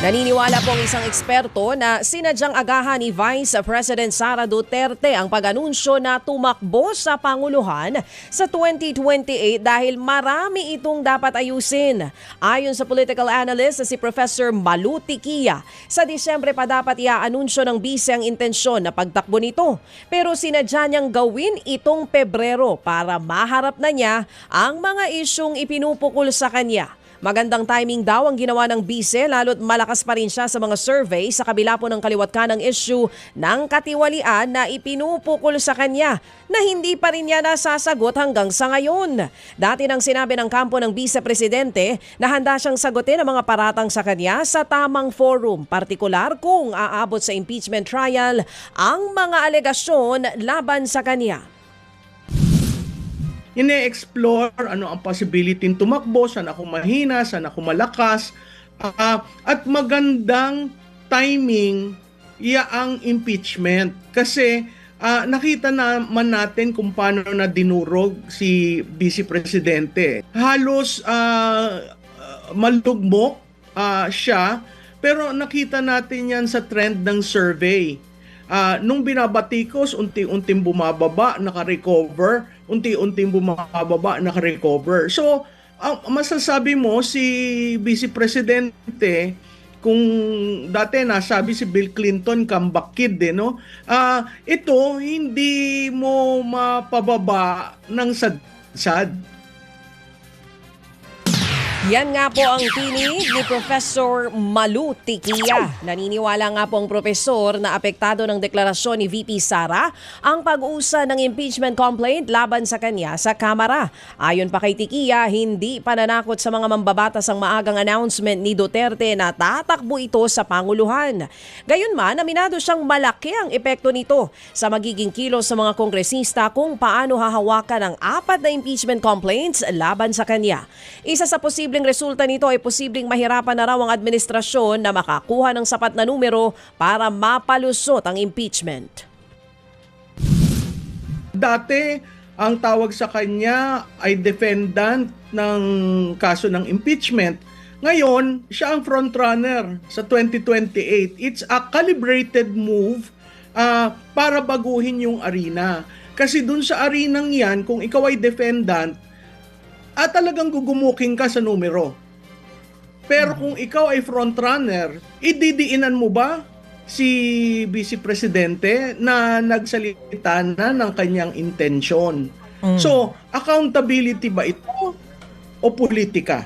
Naniniwala po ang isang eksperto na sinadyang agahan ni Vice President Sara Duterte ang pag-anunsyo na tumakbo sa Panguluhan sa 2028 dahil marami itong dapat ayusin. Ayon sa political analyst na si Professor Malu Tiquia, sa Disyembre pa dapat i-anunsyo ng bise ang intensyon na pagtakbo nito. Pero sinadya niyang gawin itong Pebrero para maharap na niya ang mga isyung ipinupukol sa kanya. Magandang timing daw ang ginawa ng bise lalo't malakas pa rin siya sa mga survey sa kabila po ng kaliwat kanang issue ng katiwalian na ipinupukol sa kanya na hindi pa rin niya nasasagot hanggang sa ngayon. Dati nang sinabi ng kampo ng Vice-Presidente na handa siyang sagutin ang mga paratang sa kanya sa tamang forum, partikular kung aabot sa impeachment trial ang mga alegasyon laban sa kanya. Ine-explore ano ang possibility tumakbo, saan ako mahina, saan ako malakas, at magandang timing ang impeachment. Kasi nakita naman natin kung paano na dinurog si Vice Presidente. Halos malugmok siya, pero nakita natin yan sa trend ng survey. Nung binabatikos, unti-unting bumababa, naka-recover, unti-unting bumababa, naka-recover. So, masasabi mo si Vice Presidente, kung dati nasabi si Bill Clinton, comeback kid, no? Ito, hindi mo mapababa ng sad-sad. Yan nga po ang tinig ni Professor Malu Tiquia. Naniniwala nga po ang profesor na apektado ng deklarasyon ni VP Sara ang pag-usa ng impeachment complaint laban sa kanya sa Kamara. Ayon pa kay Tiquia, hindi pananakot sa mga mambabatas ang maagang announcement ni Duterte na tatakbo ito sa Panguluhan. Gayunman, aminado siyang malaki ang epekto nito sa magiging kilos sa mga kongresista kung paano hahawakan ang 4 na impeachment complaints laban sa kanya. Isa sa posibleng resulta nito ay posibleng mahirapan na raw ang administrasyon na makakuha ng sapat na numero para mapalusot ang impeachment. Dati, ang tawag sa kanya ay defendant ng kaso ng impeachment. Ngayon, siya ang frontrunner sa 2028. It's a calibrated move para baguhin yung arena. Kasi dun sa arenang yan, kung ikaw ay defendant, talagang gugumuking ka sa numero. Pero kung ikaw ay frontrunner, ididiinan mo ba si Vice Presidente na nagsalita na ng kanyang intensyon? So, accountability ba ito o politika?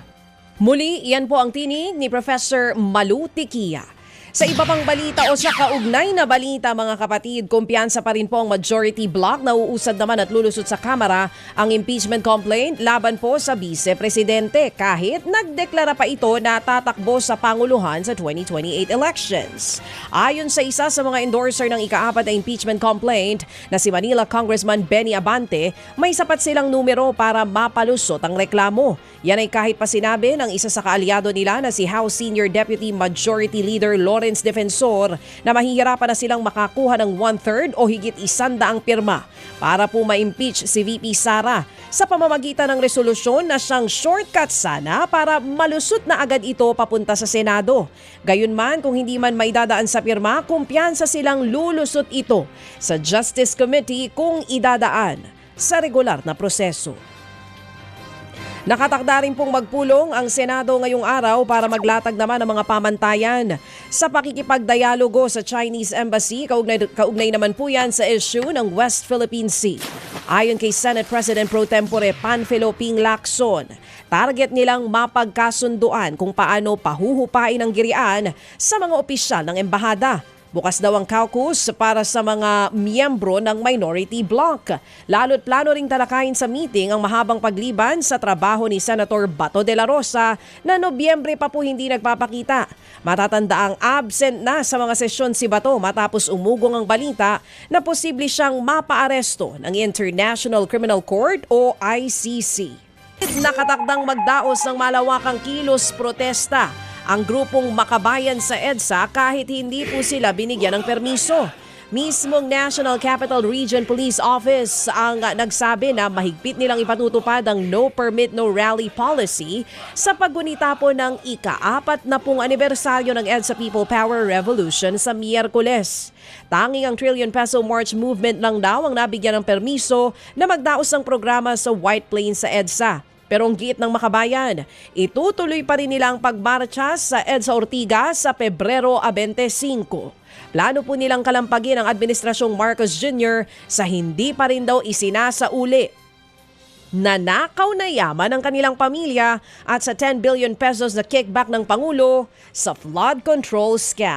Muli, iyan po ang tinig ni Professor Malu Tiquia. Sa iba pang balita o sa kaugnay na balita mga kapatid, kumpiyansa pa rin po ang majority bloc na uusad naman at lulusot sa Kamara ang impeachment complaint laban po sa Vice-Presidente kahit nagdeklara pa ito na tatakbo sa Panguluhan sa 2028 elections. Ayon sa isa sa mga endorser ng ika-4 na impeachment complaint na si Manila Congressman Benny Abante, may sapat silang numero para mapalusot ang reklamo. Yan ay kahit pa sinabi ng isa sa kaalyado nila na si House Senior Deputy Majority Leader Lawrence Defensor na mahihirapan na silang makakuha ng 1/3 o higit 100 pirma para po ma-impeach si VP Sara sa pamamagitan ng resolusyon na siyang shortcut sana para malusot na agad ito papunta sa Senado. Gayunman, kung hindi man maidadaan sa pirma, kumpiyansa silang lulusot ito sa Justice Committee kung idadaan sa regular na proseso. Nakatakda rin pong magpulong ang Senado ngayong araw para maglatag naman ng mga pamantayan sa pakikipagdialogo sa Chinese Embassy. Kaugnay naman po yan sa issue ng West Philippine Sea. Ayon kay Senate President Pro Tempore Panfilo Ping Lacson, target nilang mapagkasunduan kung paano pahuhupain ang girian sa mga opisyal ng embahada. Bukas daw ang caucus para sa mga miyembro ng minority bloc. Lalo't plano ring talakayin sa meeting ang mahabang pagliban sa trabaho ni Senator Bato de la Rosa na Nobyembre pa po hindi nagpapakita. Matatanda ang absent na sa mga sesyon si Bato matapos umugong ang balita na posible siyang mapaaresto ng International Criminal Court o ICC. Nakatakdang magdaos ng malawakang kilos protesta ang grupong Makabayan sa EDSA kahit hindi po sila binigyan ng permiso. Mismong National Capital Region Police Office ang nagsabi na mahigpit nilang ipatutupad ang no permit, no rally policy sa paggunita po ng ika-40 anibersaryo ng EDSA People Power Revolution sa Miyerkules. Tanging ang trillion peso March movement lang daw ang nabigyan ng permiso na magdaos ng programa sa White Plains sa EDSA. Pero ang giit ng makabayan, itutuloy pa rin nila ang pagmarcha sa EDSA Ortigas sa Pebrero 25. Plano po nilang kalampagin ang Administrasyong Marcos Jr. sa hindi pa rin daw isinasauli. Nanakaw na yaman ng kanilang pamilya at sa 10 billion pesos na kickback ng Pangulo sa flood control scam.